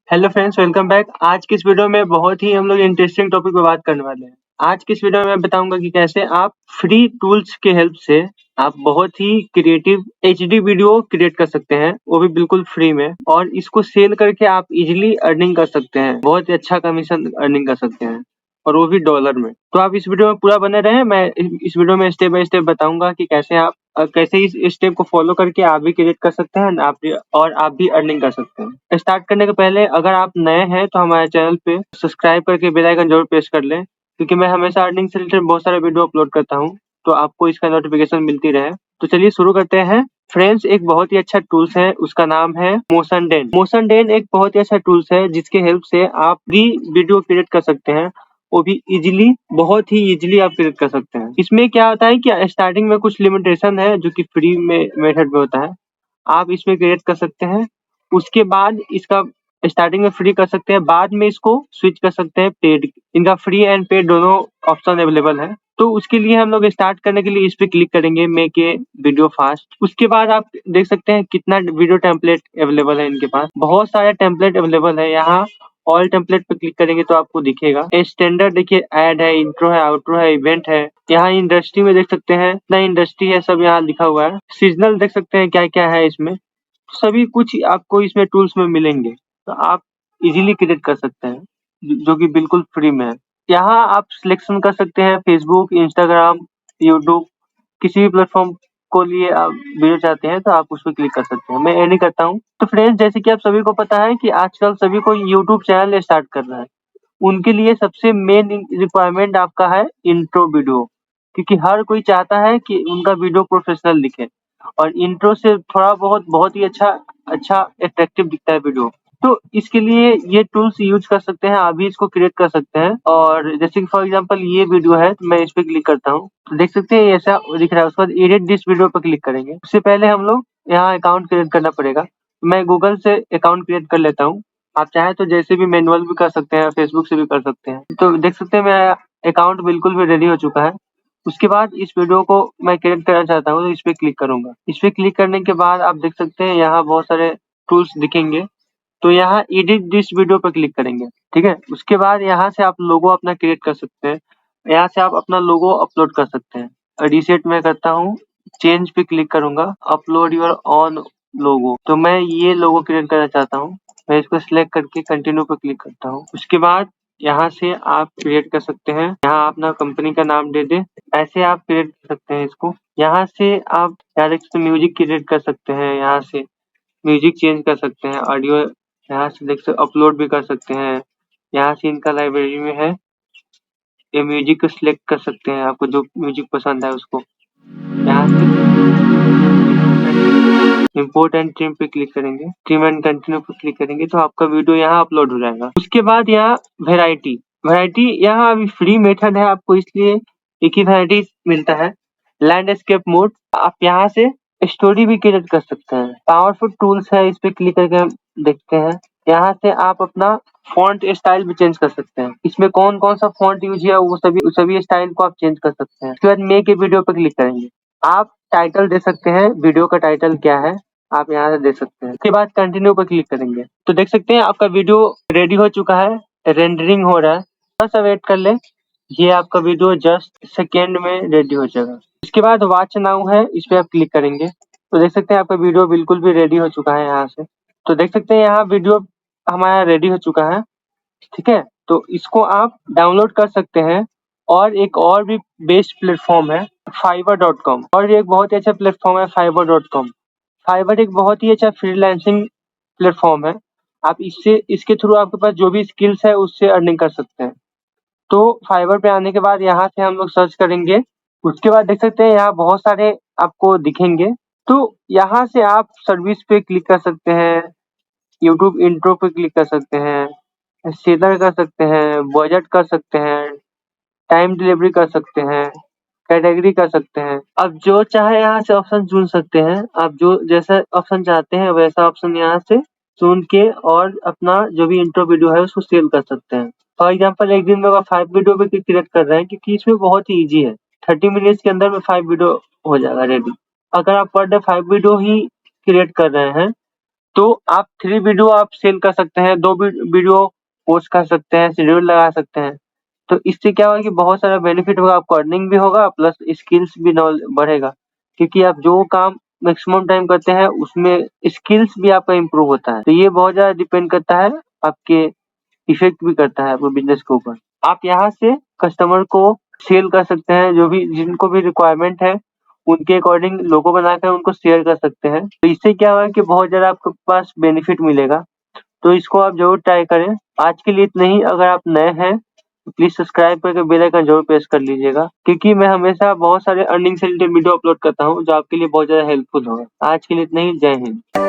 Hello friends, welcome back. आज की इस वीडियो में बहुत ही हम लोग इंटरेस्टिंग टॉपिक पे बात करने वाले हैं। आज की इस वीडियो में मैं बताऊंगा कि कैसे आप फ्री टूल्स के हेल्प से आप बहुत ही क्रिएटिव एचडी वीडियो क्रिएट कर सकते हैं, वो भी बिल्कुल फ्री में, और इसको सेल करके आप इजीली अर्निंग कर सकते हैं। बहुत ही अच्छा कमीशन अर्निंग कर सकते हैं, और वो भी डॉलर में। तो आप इस वीडियो में पूरा बने रहें। मैं इस वीडियो में स्टेप बाय स्टेप बताऊंगा कि कैसे आप कैसे इस स्टेप को फॉलो करके आप भी क्रिएट कर सकते हैं, आप भी अर्निंग कर सकते हैं। स्टार्ट करने के पहले अगर आप नए हैं तो हमारे चैनल पे सब्सक्राइब करके बेल आइकन जरूर प्रेस कर लें, क्योंकि मैं हमेशा अर्निंग से रिलेटेड बहुत सारे वीडियो अपलोड करता हूँ, तो आपको इसका नोटिफिकेशन मिलती रहे। तो चलिए शुरू करते हैं। फ्रेंड्स, एक बहुत ही अच्छा टूल्स है, उसका नाम है मोशन डेन। मोशन डेन एक बहुत ही अच्छा टूल्स है जिसके हेल्प से आप भी वीडियो क्रिएट कर सकते हैं, वो भी इजीली, बहुत ही इजीली आप क्रिएट कर सकते हैं। इसमें क्या होता है कि स्टार्टिंग में कुछ लिमिटेशन है जो कि फ्री में मेथड में होता है, आप इसमें क्रिएट कर सकते हैं। उसके बाद इसका स्टार्टिंग में फ्री कर सकते हैं, बाद में इसको स्विच कर सकते हैं पेड। इनका फ्री एंड पेड दोनों ऑप्शन अवेलेबल है। तो उसके लिए हम लोग स्टार्ट करने के लिए इस पे क्लिक करेंगे, मेक ए वीडियो फास्ट। उसके बाद आप देख सकते हैं कितना वीडियो टेम्पलेट अवेलेबल है। इनके पास बहुत सारे टेम्पलेट अवेलेबल है। यहाँ ऑल टेम्पलेट पे क्लिक करेंगे तो आपको दिखेगा स्टैंडर्ड। देखिए, ऐड है, इंट्रो है, आउट्रो है, इवेंट है। यहाँ इंडस्ट्री में देख सकते हैं कितना इंडस्ट्री है, सब यहाँ लिखा हुआ है। सीजनल देख सकते हैं क्या क्या है इसमें, सभी कुछ आपको इसमें टूल्स में मिलेंगे। तो आप इजीली क्रिएट कर सकते हैं, जो कि बिल्कुल फ्री में है। यहाँ आप सिलेक्शन कर सकते हैं फेसबुक, इंस्टाग्राम, यूट्यूब, किसी भी प्लेटफॉर्म को लिए आप वीडियो चाहते हैं तो आप उस पर क्लिक कर सकते हैं। मैं ये नहीं करता हूँ। तो फ्रेंड्स, जैसे कि आप सभी को पता है कि आजकल सभी को यूट्यूब चैनल स्टार्ट करना है। उनके लिए सबसे मेन रिक्वायरमेंट आपका है इंट्रो वीडियो, क्योंकि हर कोई चाहता है कि उनका वीडियो प्रोफेशनल दिखे, और इंट्रो से थोड़ा बहुत ही अच्छा अच्छा अट्रैक्टिव दिखता है वीडियो। तो इसके लिए ये टूल्स यूज कर सकते हैं, आप भी इसको क्रिएट कर सकते हैं। और जैसे कि फॉर एग्जांपल ये वीडियो है, तो मैं इस पे क्लिक करता हूँ तो देख सकते हैं ऐसा दिख रहा है। उसके बाद एडिट दिस वीडियो पे क्लिक करेंगे। उससे पहले हम लोग यहाँ अकाउंट क्रिएट करना पड़ेगा। मैं गूगल से अकाउंट क्रिएट कर लेता हूँ। आप चाहे तो जैसे भी मैनुअल भी कर सकते हैं, फेसबुक से भी कर सकते हैं। तो देख सकते हैं मेरा अकाउंट बिल्कुल भी रेडी हो चुका है। उसके बाद इस वीडियो को मैं क्रिएट करना चाहता हूँ तो इस पे क्लिक करूंगा। इस पे क्लिक करने के बाद आप देख सकते हैं यहाँ बहुत सारे टूल्स दिखेंगे। तो यहाँ एडिट दिस वीडियो पे क्लिक करेंगे, ठीक है। उसके बाद यहाँ से आप लोगो अपना क्रिएट कर सकते हैं। यहाँ से आप अपना लोगो अपलोड कर सकते हैं। रीसेट मैं करता हूँ, चेंज पे क्लिक करूंगा, अपलोड योर ऑन लोगो। तो मैं ये लोगो क्रिएट करना चाहता हूँ। मैं इसको सिलेक्ट करके कंटिन्यू पे क्लिक करता हूँ। उसके बाद यहाँ से आप क्रिएट कर सकते हैं। यहाँ अपना कंपनी का नाम दे दे, ऐसे आप क्रिएट कर सकते हैं इसको। यहाँ से आप डायरेक्ट म्यूजिक क्रिएट कर सकते हैं। यहाँ से म्यूजिक चेंज कर सकते हैं, ऑडियो यहाँ से देख सकते, अपलोड भी कर सकते हैं। यहाँ से इनका लाइब्रेरी में है, ये म्यूजिक को सिलेक्ट कर सकते हैं, आपको जो म्यूजिक पसंद है उसको। यहाँ से इम्पोर्ट एंड ट्रिम पे क्लिक करेंगे, ट्रिम एंड कंटिन्यू पे क्लिक करेंगे तो आपका वीडियो यहाँ अपलोड हो जाएगा। उसके बाद यहाँ वेराइटी वेराइटी यहाँ अभी फ्री मेथड है, आपको इसलिए एक ही वेराइटी मिलता है। लैंडस्केप मोड, आप यहाँ से स्टोरी भी क्रिएट कर सकते हैं। पावरफुल टूल्स है, इस पे क्लिक करके हम देखते हैं। यहाँ से आप अपना फॉन्ट स्टाइल भी चेंज कर सकते हैं। इसमें कौन कौन सा फॉन्ट यूज है वो सभी स्टाइल को आप चेंज कर सकते हैं। उसके बाद मेक ए वीडियो पे क्लिक करेंगे। आप टाइटल दे सकते हैं, वीडियो का टाइटल क्या है आप यहाँ से देख सकते हैं। उसके बाद कंटिन्यू पर क्लिक करेंगे तो देख सकते हैं आपका वीडियो रेडी हो चुका है, रेंडरिंग हो रहा है। थोड़ा सा वेट कर ले, ये आपका वीडियो जस्ट सेकेंड में रेडी हो जाएगा। इसके बाद वॉच नाउ है, इस पे आप क्लिक करेंगे तो देख सकते हैं आपका वीडियो बिल्कुल भी रेडी हो चुका है। यहाँ से तो देख सकते हैं यहाँ वीडियो हमारा रेडी हो चुका है, ठीक है। तो इसको आप डाउनलोड कर सकते हैं। और एक और भी बेस्ट प्लेटफॉर्म है fiverr.com, और एक बहुत ही अच्छा प्लेटफॉर्म है fiverr.com। फाइवर एक बहुत ही अच्छा फ्रीलांसिंग प्लेटफॉर्म है। आप इसके थ्रू आपके पास जो भी स्किल्स है उससे अर्निंग कर सकते हैं। तो फाइवर पे आने के बाद यहाँ से हम लोग सर्च करेंगे। उसके बाद देख सकते हैं यहाँ बहुत सारे आपको दिखेंगे। तो यहाँ से आप सर्विस पे क्लिक कर सकते हैं, यूट्यूब इंट्रो पे क्लिक कर सकते हैं, सेलर कर सकते हैं, बजट कर सकते हैं, टाइम डिलीवरी कर सकते हैं, कैटेगरी कर सकते हैं। अब जो चाहे यहाँ से ऑप्शन चुन सकते हैं। आप जो जैसा ऑप्शन चाहते हैं वैसा ऑप्शन यहाँ से चुन के और अपना जो भी इंट्रो वीडियो है उसको सेल कर सकते हैं। फॉर एग्जाम्पल एक दिन में अगर 5 वीडियो भी क्रिएट कर रहे हैं, क्योंकि इसमें बहुत ही ईजी है, 30 मिनट्स के अंदर में 5 वीडियो हो जाएगा रेडी। अगर आप पर डे 5 वीडियो ही क्रिएट कर रहे हैं तो आप 3 वीडियो आप सेल कर सकते हैं, 2 वीडियो पोस्ट कर सकते हैं, शेड्यूल लगा सकते हैं। तो इससे क्या होगा कि बहुत सारा बेनिफिट होगा, आपको अर्निंग भी होगा प्लस स्किल्स भी बढ़ेगा। क्योंकि आप जो काम मैक्सिमम टाइम करते हैं उसमें स्किल्स भी आपका इम्प्रूव होता है। तो ये बहुत ज़्यादा डिपेंड करता है, आपके इफेक्ट भी करता है आपके बिज़नेस के ऊपर। आप यहाँ से कस्टमर को सेल कर सकते हैं, जो भी जिनको भी रिक्वायरमेंट है, उनके अकॉर्डिंग लोगो बनाकर उनको शेयर कर सकते हैं। तो इससे क्या होगा कि बहुत ज़्यादा आपके पास बेनिफिट मिलेगा। तो इसको आप ज़रूर ट्राई करें। आज के लिए इतना ही। अगर आप नए हैं तो प्लीज़ सब्सक्राइब करके बेल आइकन ज़रूर प्रेस कर लीजिएगा, क्योंकि मैं हमेशा बहुत सारे अर्निंग से रिलेटेड वीडियो अपलोड करता हूँ, जो आपके लिए बहुत ज़्यादा हेल्पफुल होगा। आज के लिए इतना ही। जय हिंद।